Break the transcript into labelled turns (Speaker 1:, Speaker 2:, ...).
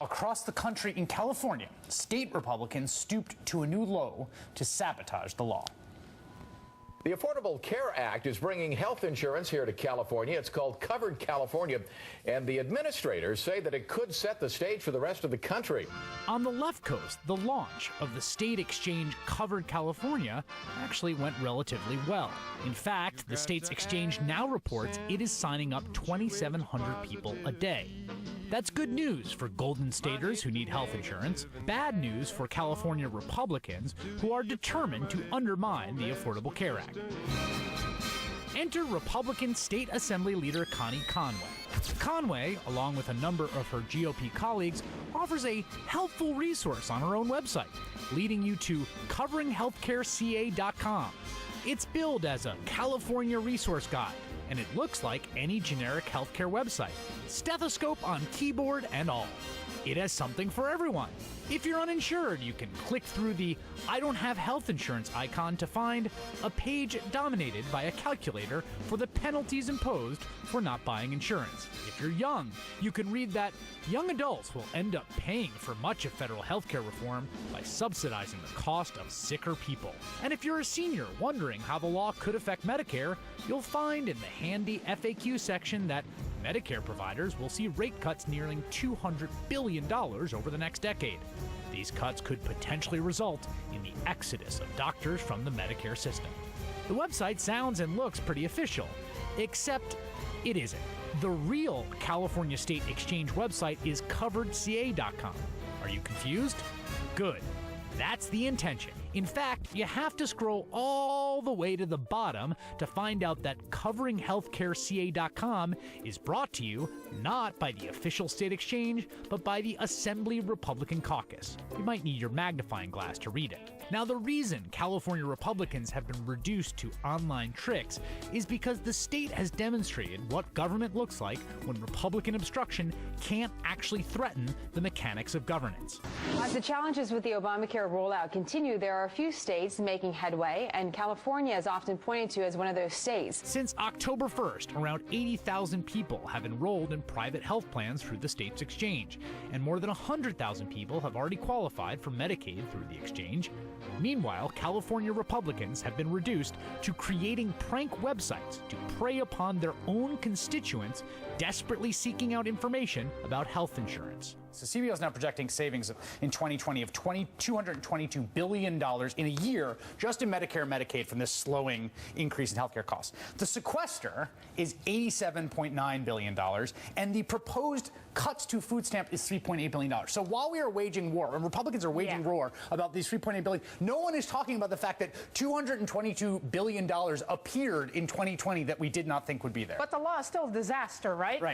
Speaker 1: Across the country in California, state Republicans stooped to a new low to sabotage the law.
Speaker 2: The Affordable Care Act is bringing health insurance here to California. It's called Covered California, and the administrators say that it could set the stage for the rest of the country.
Speaker 3: On the left coast, the launch of the state exchange Covered California actually went relatively well. In fact, the state's exchange now reports it is signing up 2,700 people a day. That's good news for Golden Staters who need health insurance, bad news for California Republicans who are determined to undermine the Affordable Care Act. Enter Republican State Assembly Leader Connie Conway. Conway, along with a number of her GOP colleagues, offers a helpful resource on her own website, leading you to coveringhealthcareca.com. It's billed as a California resource guide, and it looks like any generic healthcare website, stethoscope on keyboard and all. It has something for everyone. If you're uninsured, you can click through the I don't have health insurance icon to find a page dominated by a calculator for the penalties imposed for not buying insurance. If you're young, you can read that young adults will end up paying for much of federal healthcare reform by subsidizing the cost of sicker people. And if you're a senior wondering how the law could affect Medicare, you'll find in the handy FAQ section that Medicare providers will see rate cuts nearing $200 billion over the next decade. These cuts could potentially result in the exodus of doctors from the Medicare system. The website sounds and looks pretty official, except it isn't. The real California State Exchange website is coveredca.com. Are you confused? Good. That's the intention. In fact, you have to scroll all the way to the bottom to find out that coveringhealthcareca.com is brought to you not by the official state exchange, but by the Assembly Republican Caucus. You might need your magnifying glass to read it. Now, the reason California Republicans have been reduced to online tricks is because the state has demonstrated what government looks like when Republican obstruction can't actually threaten the mechanics of governance.
Speaker 4: As the challenges with the Obamacare rollout continue, there are a few states making headway, and California is often pointed to as one of those states.
Speaker 3: Since October 1st, around 80,000 people have enrolled in private health plans through the state's exchange, and more than 100,000 people have already qualified for Medicaid through the exchange. Meanwhile, California Republicans have been reduced to creating prank websites to prey upon their own constituents desperately seeking out information about health insurance.
Speaker 1: So CBO is now projecting savings in 2020 of $222 billion in a year just in Medicare and Medicaid from this slowing increase in healthcare costs. The sequester is $87.9 billion, and the proposed cuts to food stamp is $3.8 billion. So while we are waging war, and Republicans are waging war about these $3.8 billion, no one is talking about the fact that $222 billion appeared in 2020 that we did not think would be there.
Speaker 5: But the law is still a disaster, right?
Speaker 1: Right.